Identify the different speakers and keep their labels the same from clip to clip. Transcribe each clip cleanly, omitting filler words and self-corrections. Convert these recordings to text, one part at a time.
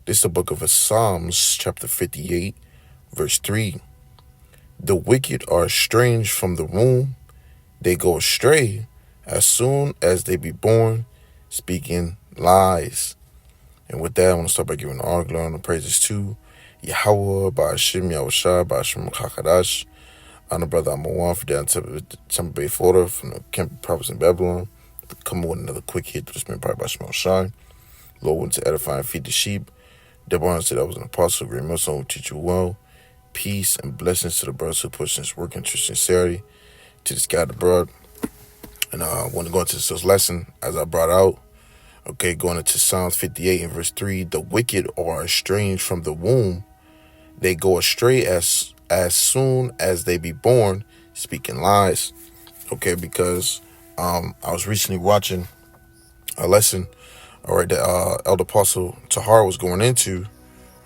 Speaker 1: This is the book of Psalms, chapter 58, verse 3. The wicked are estranged from the womb. They go astray as soon as they be born, speaking lies. And with that, I want to start by giving all glory and praises to YAHAWAH, BAHASHAM, BAHASHAM, QADASH. Honor brother Amawan for down Tampa Bay, Florida, from the Camp Prophets in Babylon. Coming with another quick hit to the Spirit powered by MILLSTONE. Lord went to edify and feed the sheep. Deborah said I was an apostle. Great MILLSTONE will teach you well. Peace and blessings to the brothers who push this work into sincerity, to the scattered abroad. And I want to go into this lesson as I brought out. Okay, going into Psalms 58 and verse 3. The wicked are estranged from the womb. They go astray as soon as they be born, speaking lies. Okay, because I was recently watching a lesson, all right, that Elder Apostle Tahar was going into.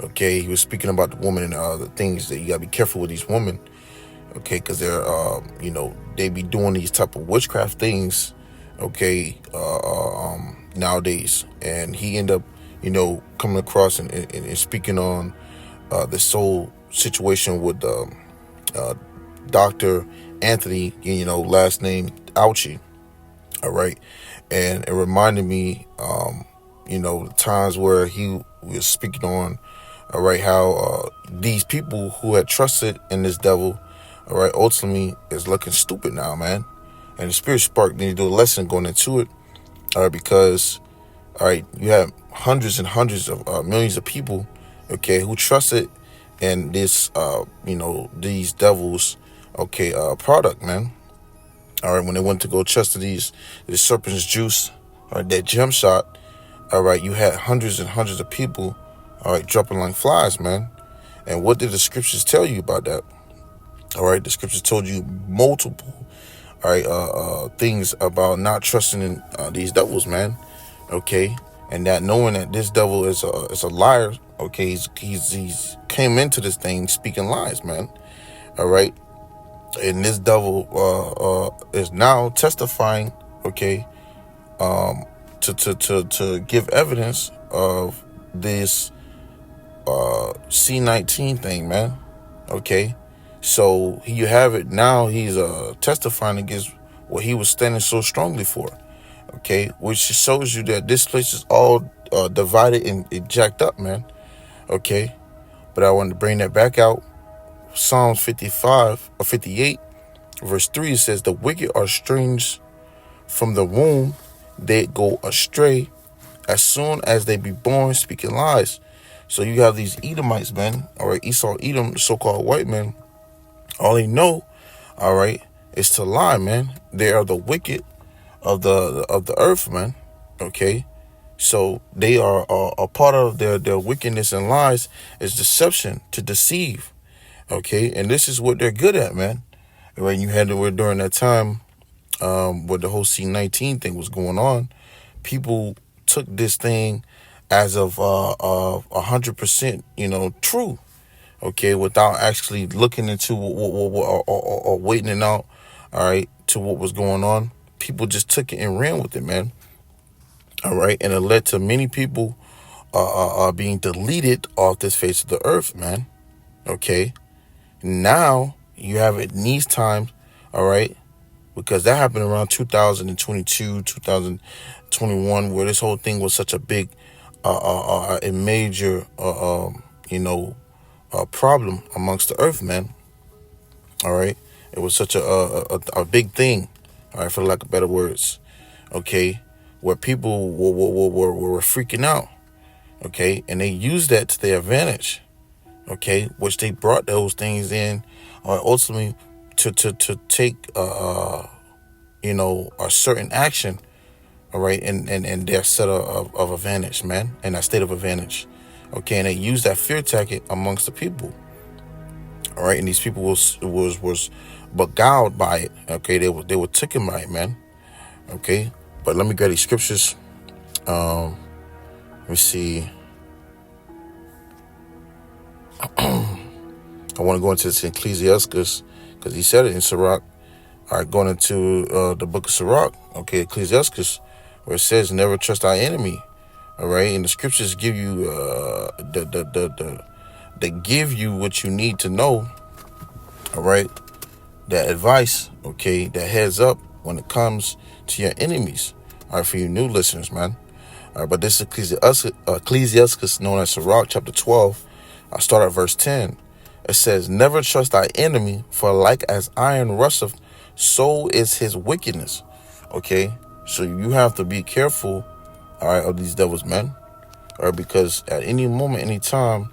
Speaker 1: Okay, he was speaking about the woman and the things that you gotta be careful with these women. Okay, because they're they be doing these type of witchcraft things. Okay, nowadays, and he ended up coming across and speaking on this whole situation with Dr. Anthony, last name Ouchie. All right, and it reminded me the times where he was speaking on, all right, how these people who had trusted in this devil, all right, ultimately is looking stupid now, man. And the Spirit spark, then you do a lesson going into it, all right, because, all right, you have hundreds and hundreds of millions of people, okay, who trusted in this, these devils, okay, product, man. All right, when they went to go trust this serpent's juice, or that gem shot, all right, you had hundreds and hundreds of people, all right, dropping like flies, man. And what did the scriptures tell you about that? All right, the scriptures told you multiple, all right, things about not trusting in these devils, man. Okay, and that knowing that this devil is a liar. Okay, he's came into this thing speaking lies, man. All right, and this devil is now testifying. Okay, to give evidence of this C-19 thing, man. Okay, so you have it now. He's testifying against what he was standing so strongly for. Okay, which shows you that this place is all divided and jacked up, man. Okay, but I wanted to bring that back out. Psalms 55 or 58 verse 3 says, the wicked are estranged from the womb. They go astray as soon as they be born, speaking lies. So you have these Edomites, man, all right, Esau, Edom, the so-called white men. All they know, all right, is to lie, man. They are the wicked of the earth, man. Okay, so they are a part of their wickedness and lies is deception, to deceive. Okay, and this is what they're good at, man. Right, you had to during that time where the whole C-19 thing was going on, people took this thing as of 100%, true. Okay, without actually looking into or waiting it out, all right, to what was going on. People just took it and ran with it, man. All right, and it led to many people being deleted off this face of the earth, man. Okay, now you have it in these times, all right, because that happened around 2022, 2021, where this whole thing was such a big, a major, problem amongst the earth, man. All right, it was such a big thing, all right, for lack of better words. Okay, where people were freaking out. Okay, and they used that to their advantage. Okay, which they brought those things in, ultimately to take a certain action, all right, and their set of advantage, man, and that state of advantage. Okay, and they used that fear tactic amongst the people. All right, and these people was beguiled by it. Okay, they were taken by it, man. Okay, but let me get these scriptures. Let me see. I want to go into this Ecclesiastes because he said it in Sirach. All right, going into the book of Sirach, okay, Ecclesiastes, where it says, never trust thy enemy, All right, and the scriptures give you they give you what you need to know. All right, that advice, okay, that heads up when it comes to your enemies. All right, for you new listeners, man. All right, but this is Ecclesiastes, known as Sirach, chapter 12. I start at verse 10. It says, "Never trust thy enemy, for like as iron rusteth, so is his wickedness." Okay, so you have to be careful, all right, of these devils, man. All right, because at any moment, any time,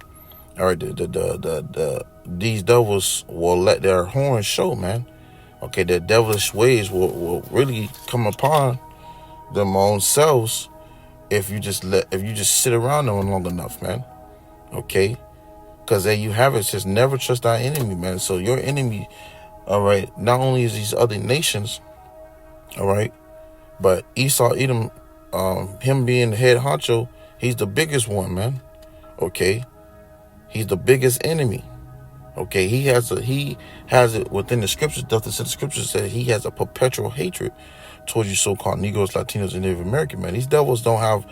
Speaker 1: all right, these devils will let their horns show, man. Okay, their devilish ways will really come upon them own selves if you just sit around them long enough, man. Okay, because there you have it. It says never trust thy enemy, man. So your enemy, all right, not only is these other nations, all right, but Esau, Edom, him being the head honcho, he's the biggest one, man. Okay, he's the biggest enemy. Okay, he has it within the scriptures. The scriptures say he has a perpetual hatred towards you so-called Negroes, Latinos, and Native American, man. These devils don't have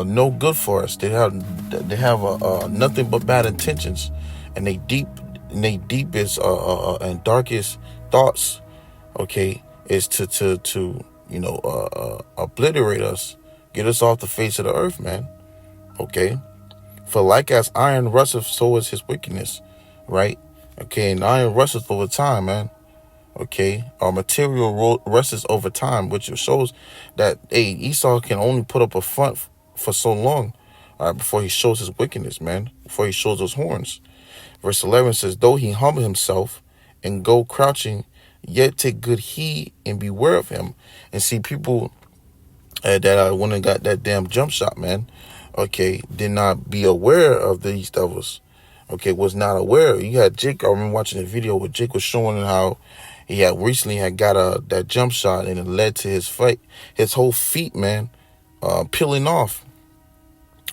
Speaker 1: no good for us. They have nothing but bad intentions, and they deepest and darkest thoughts, okay, is to obliterate us, get us off the face of the earth, man. Okay, for like as iron rusteth, so is his wickedness. Right? Okay, and iron rusteth over time, man. Okay, our material rusts over time, which shows that, hey, Esau can only put up a front for so long, all right, before he shows his wickedness, man, before he shows those horns. Verse 11 says, "Though he humble himself and go crouching, yet take good heed and beware of him." And see, people that when they got that damn jump shot, man, okay, did not be aware of these devils. Okay, was not aware. You had Jake. I remember watching a video where Jake was showing how he had recently got that jump shot, and it led to his whole feet, man, peeling off.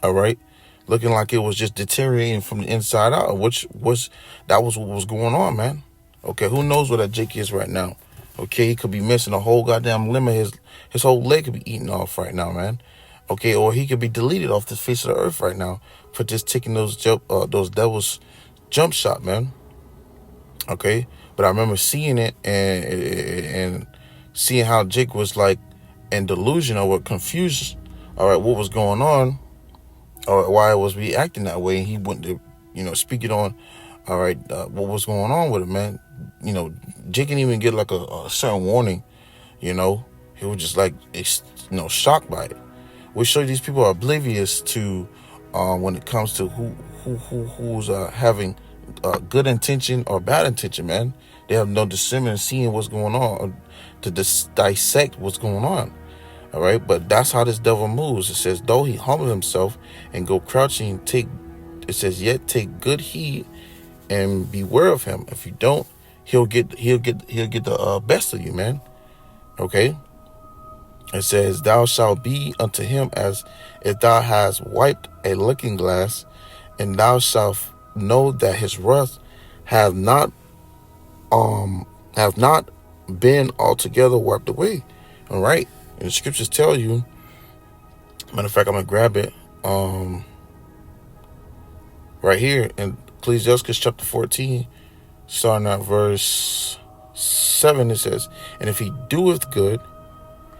Speaker 1: All right, looking like it was just deteriorating from the inside out, which was what was going on, man. Okay, who knows where that Jake is right now? Okay, he could be missing a whole goddamn limb of his whole leg could be eaten off right now, man. Okay, or he could be deleted off the face of the earth right now for just taking those devils jump shot, man. Okay, but I remember seeing it and seeing how Jake was like in delusion or confused. All right, what was going on, or why it was reacting that way? And he went to speak it on. All right, what was going on with it, man? Jake didn't even get like a certain warning. He was just like shocked by it. We show you these people are oblivious to when it comes to who's having good intention or bad intention, man. They have no discernment in seeing what's going on, or to dissect what's going on. All right, but that's how this devil moves. It says, "Though he humble himself and go crouching, yet take good heed and beware of him. If you don't, he'll get the best of you, man." Okay. It says, "Thou shalt be unto him as if thou hast wiped a looking glass, and thou shalt know that his wrath have not been altogether wiped away." All right, and the scriptures tell you. Matter of fact, I'm gonna grab it right here in Ecclesiastes chapter 14, starting at verse 7. It says, "And if he doeth good,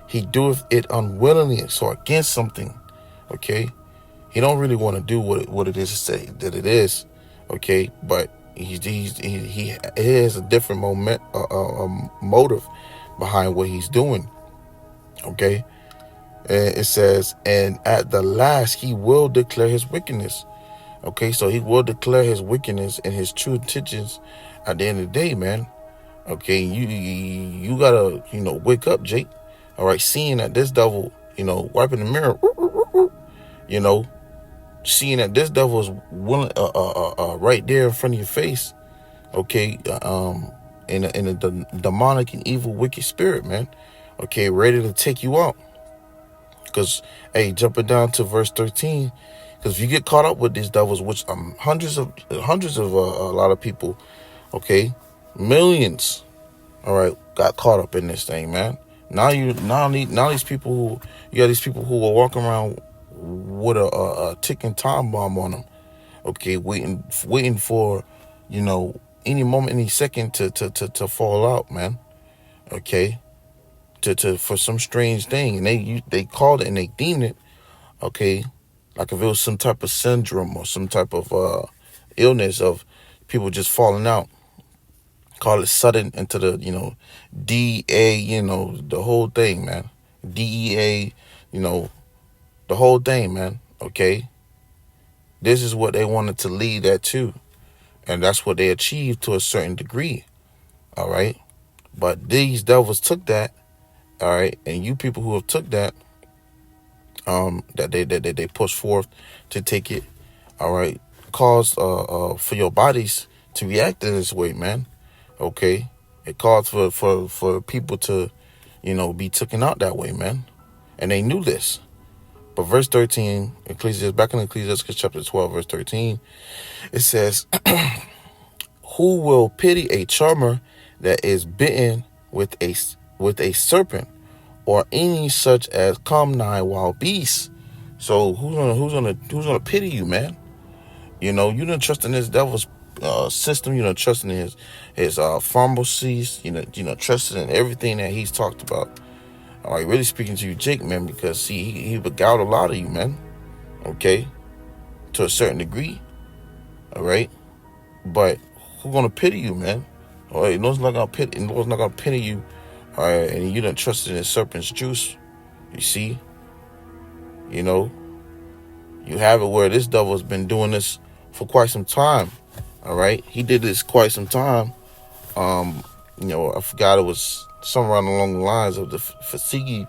Speaker 1: he doeth it unwillingly," so against something. Okay, he don't really want to do what it is to say that it is. Okay, but he has a different motive behind what he's doing. Okay, and it says, "And at the last he will declare his wickedness." Okay, so he will declare his wickedness and his true intentions at the end of the day, man. Okay, you gotta wake up, Jake. All right, seeing that this devil, wiping the mirror, seeing that this devil is willing, right there in front of your face, okay, in a demonic and evil, wicked spirit, man, okay, ready to take you out. Because, hey, jumping down to verse 13, because if you get caught up with these devils, which hundreds of a lot of people, okay, millions, all right, got caught up in this thing, man. Now these people who are walking around with a ticking time bomb on them. Okay, waiting for, any moment, any second to fall out, man. Okay, for some strange thing, and they called it and they deemed it, okay, like if it was some type of syndrome or some type of illness of people just falling out. Call it sudden into the, DA, the whole thing, man. DEA, the whole thing, man. Okay, this is what they wanted to lead that to, and that's what they achieved to a certain degree. All right, but these devils took that. All right, and you people who have took that, that they push forth to take it, all right, caused for your bodies to react in this way, man. Okay, it caused for people to, be taken out that way, man, and they knew this. But verse 13, back in Ecclesiastes chapter 12, verse 13, it says, "Who will pity a charmer that is bitten with a serpent, or any such as come nigh wild beasts?" So who's gonna pity you, man? You don't trust in this devil's system. You don't trust in his pharmacies. Trusting in everything that he's talked about. All right, really speaking to you, Jake, man, because see, he beguiled a lot of you, man. Okay, to a certain degree. All right, but who's gonna pity you, man? All right, Lord's not gonna pity you. All right, and you don't trust in the serpent's juice. You see, you have it where this devil has been doing this for quite some time. All right, he did this quite some time. I forgot, it was somewhere along the lines of the fatigue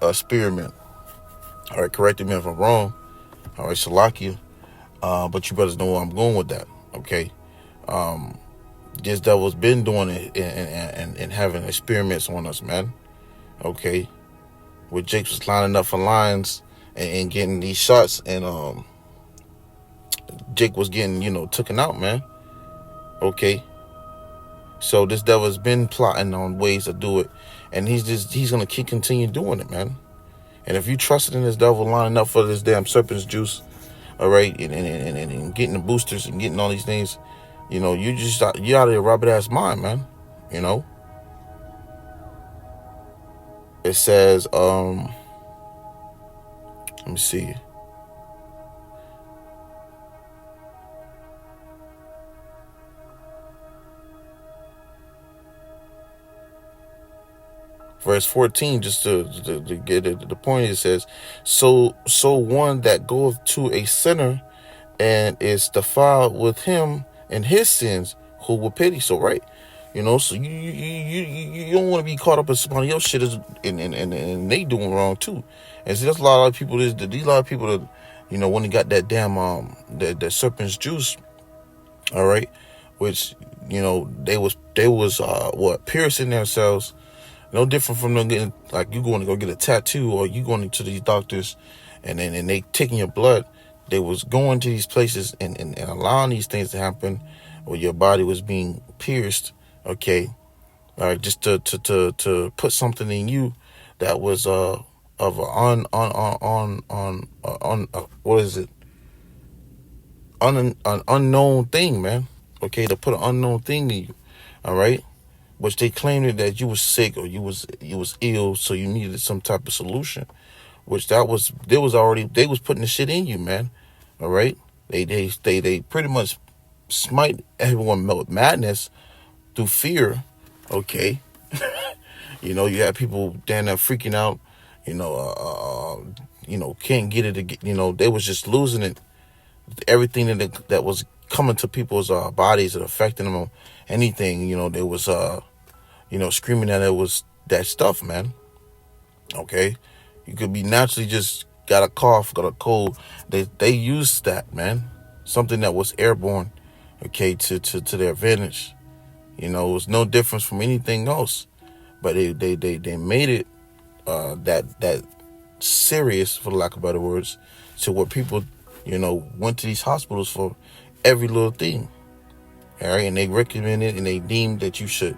Speaker 1: experiment. All right, correct me if I'm wrong. All right, Salakia. But you better know where I'm going with that. Okay. This devil's been doing it and having experiments on us, man. Okay. Where Jake was lining up for lines and getting these shots, and Jake was getting, taken out, man. Okay. So this devil's been plotting on ways to do it, and he's gonna continue doing it, man. And if you trusted in this devil lining up for this damn serpent's juice, all right, and getting the boosters and getting all these things, you out of your rabbit ass mind, man. It says, let me see. Verse 14, just to get it, the point, it says, so one that goeth to a sinner and is defiled with him and his sins, who will pity? So right, so you don't want to be caught up in somebody else's shit and they doing wrong too. And see, there's a lot of people that, when they got that damn that serpent's juice, all right, which they was piercing themselves. No different from them getting, like, you going to go get a tattoo, or you going to these doctors and they taking your blood. They was going to these places and allowing these things to happen, where your body was being pierced. Okay, all right, just to put something in you that was of an an unknown thing, man. Okay, to put an unknown thing in you. All right. Which they claimed that you was sick or you was ill, so you needed some type of solution. Which they was putting the shit in you, man. All right, they pretty much smite everyone with madness through fear. Okay, you have people down there freaking out. Can't get it. They was just losing it. Everything that was coming to people's bodies and affecting them or anything, they was screaming that it was that stuff, man. Okay, you could be naturally just got a cough, got a cold. They used that, man, something that was airborne, okay, to their advantage. It was no difference from anything else, but they made it that serious, for the lack of better words, to where people went to these hospitals for every little thing. All right, and they recommended and they deemed that you should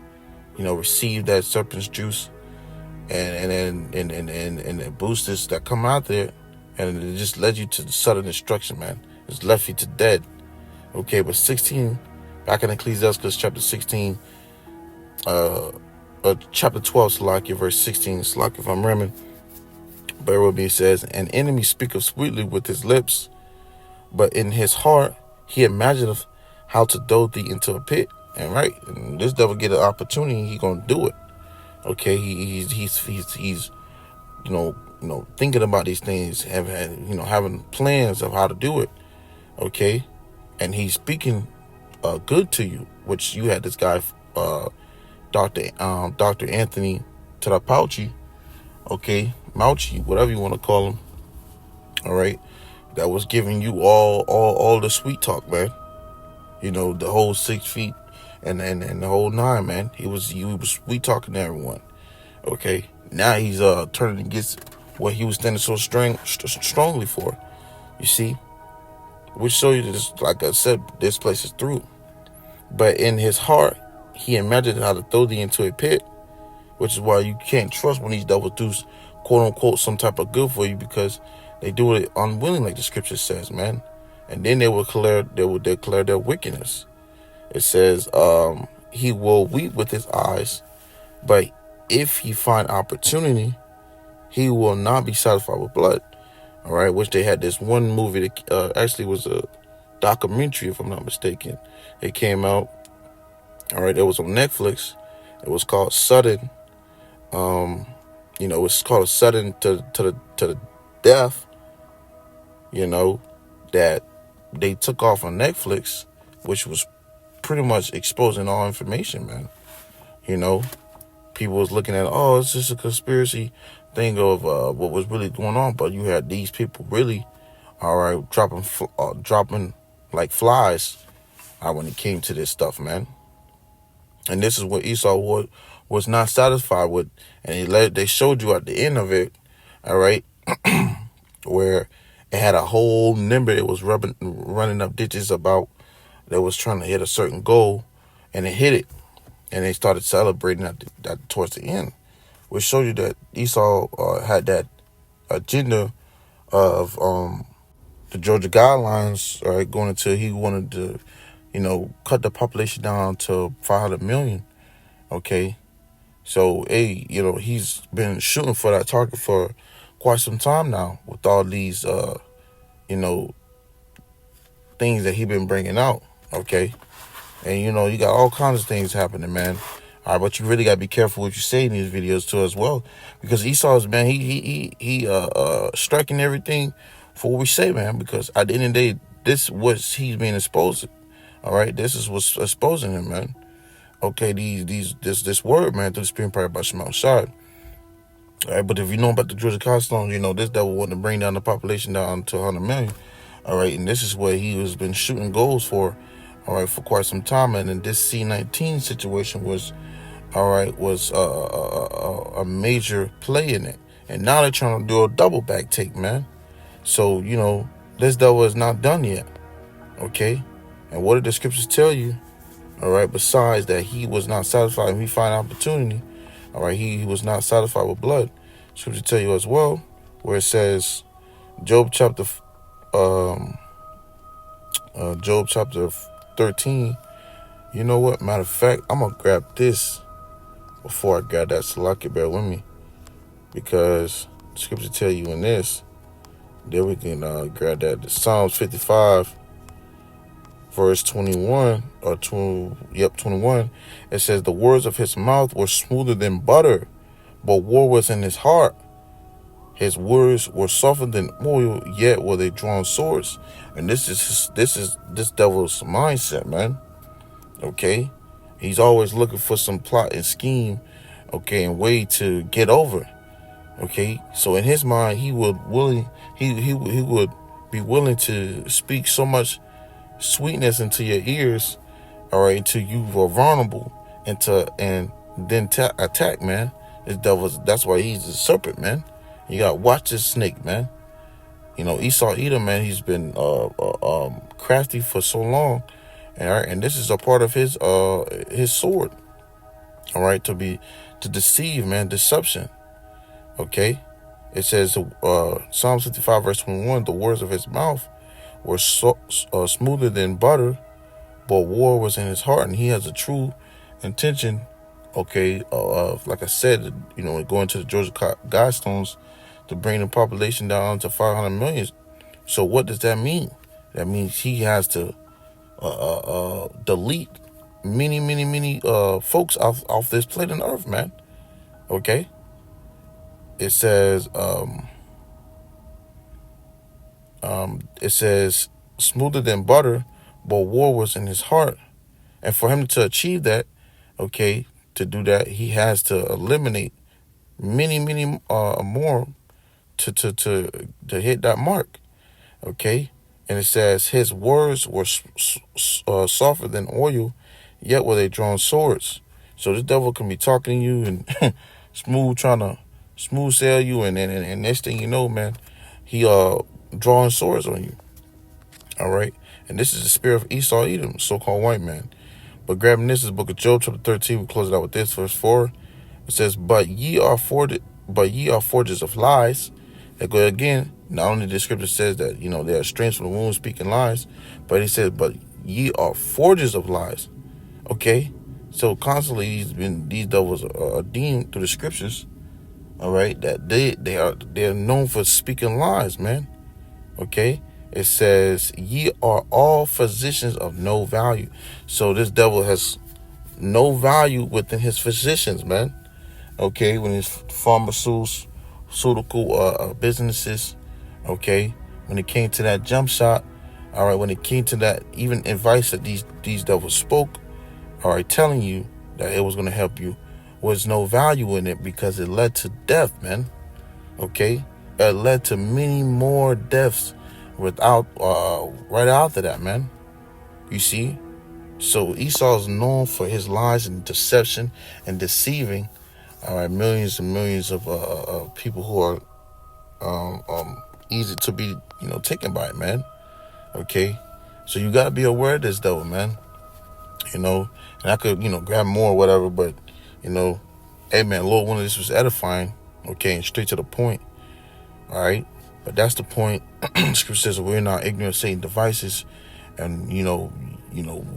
Speaker 1: receive that serpent's juice, and the boosters that come out there, and it just led you to sudden destruction, man. It's left you to dead. Okay, but 16, back in Ecclesiastes chapter 16, chapter 12, Salakia, verse 16, Salakia, if I'm remembering, bear with me, it says, an enemy speaketh sweetly with his lips, but in his heart he imagineth how to throw thee into a pit. And right, and this devil get an opportunity, he gonna do it. Okay, he's thinking about these things, having plans of how to do it. Okay, and he's speaking good to you, which you had this guy, Dr. Anthony Tarapauchi, okay, Mauchi, whatever you want to call him. All right, that was giving you all the sweet talk, man. The whole 6 feet and the whole 9, man. He was sweet talking to everyone. Okay, now he's turning against what he was standing so strongly for. You see, which show you this, like I said, this place is through. But in his heart, he imagined how to throw thee into a pit, which is why you can't trust when these devils do, quote unquote, some type of good for you, because they do it unwilling, like the scripture says, man. And then they will declare their wickedness. It says, he will weep with his eyes, but if he find opportunity, he will not be satisfied with blood. All right, which they had this one movie that actually was a documentary, if I'm not mistaken. It came out. All right, it was on Netflix. It was called Sudden. It's called Sudden to the Death. That they took off on Netflix, which was pretty much exposing all information, man. People was looking at, it's just a conspiracy thing of what was really going on, but you had these people really, all right, dropping like flies when it came to this stuff, man. And this is what Esau was not satisfied with, and they showed you at the end of it, all right, where it had a whole number. It was running up ditches about that was trying to hit a certain goal, and it hit it, and they started celebrating that towards the end, which showed you that Esau had that agenda of the Georgia guidelines, right, going until he wanted to, cut the population down to 500 million. Okay, so he's been shooting for that target for quite some time now, with all these things that he been bringing out. Okay, and you got all kinds of things happening, man. All right, but you really got to be careful what you say in these videos too as well, because Esau's, man, he striking everything for what we say, man, because at the end of the day, this was he's being exposed. All right, this is what's exposing him, man. Okay, this word, man, through the Spirit powered by Shema Shad. All right, but if you know about the Georgia Guidelines, this devil wanted to bring down the population down to 100 million. All right, and this is what he has been shooting goals for, all right, for quite some time. And then this C-19 situation was a major play in it. And now they're trying to do a double back take, man. So, this devil is not done yet. Okay? And what did the scriptures tell you? All right, besides that he was not satisfied and he find opportunity. All right, he was not satisfied with blood. Scripture tell you as well, where it says, Job chapter 13. You know what? Matter of fact, I'm gonna grab this before I grab that. Salaki, bear with me, because the scripture tell you in this. Then we can grab that. Psalms 55, verse 21 or 21. It says, the words of his mouth were smoother than butter, but war was in his heart. His words were softer than oil, yet were they drawn swords. And this is this devil's mindset, man. Okay, he's always looking for some plot and scheme, okay, and way to get over. Okay, so in his mind, he would be willing to speak so much sweetness into your ears, all right, until you were vulnerable, and then attack, man. This devil's, that's why he's a serpent, man. You gotta watch this snake, man. Esau Edom, man, he's been crafty for so long, all right, and this is a part of his sword, all right, to deceive, man, deception. Okay? It says, Psalm 55 verse 21, the words of his mouth were smoother than butter, but war was in his heart. And he has a true intention, okay, like I said, going to the Georgia Guidestones to bring the population down to 500 million. So what does that mean? That means he has to delete many folks off this planet Earth, man. Okay? It says, smoother than butter, but war was in his heart. And for him to achieve that, okay, to do that, he has to eliminate many more to hit that mark. Okay? And it says, his words were softer than oil, yet were they drawn swords. So this devil can be talking to you and trying to smooth sail you, and next thing you know, man, he drawing swords on you. All right? And this is the spirit of Esau, Edom, so-called white man. But grabbing this is the book of Job, chapter 13. We close it out with this, verse 4. It says, but ye are forgers of lies. That go again. Not only the scripture says that, they are strange from the womb speaking lies, but it says, but ye are forgers of lies. Okay? So constantly these devils are deemed through the scriptures, all right, that they're known for speaking lies, man. Okay? It says, ye are all physicians of no value. So this devil has no value within his physicians, man. Okay? When his pharmaceutical businesses, okay? When it came to that jump shot, all right, when it came to that even advice that these devils spoke, all right, telling you that it was going to help you, was no value in it because it led to death, man. Okay? It led to many more deaths without right after that, man. You see? So Esau is known for his lies and deception and deceiving, all right, millions and millions of people who are easy to be, taken by it, man. Okay? So you got to be aware of this, though, man. And I could, grab more or whatever, but, hey, man, Lord, one of this was edifying, okay, and straight to the point, all right? But that's the point. Scripture says we're not ignorant of Satan's devices, and,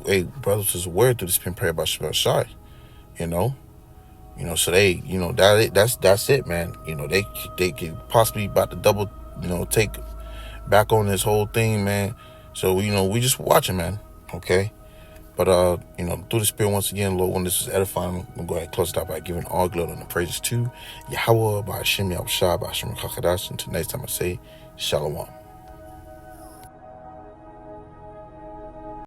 Speaker 1: hey, brothers, is aware through this pen prayer by Shabbat, so they, that's it, man. They could possibly about to double, take back on this whole thing, man. So, we just watching, man, okay? But, through the spirit, once again, Lord, when this is edifying, we'll go ahead and close it out by giving all glory and the praises to YAHAWAH, BAHASHAM, YAHAWASHI, BAHASHAM, QADASH. Until next time I say, Shalom.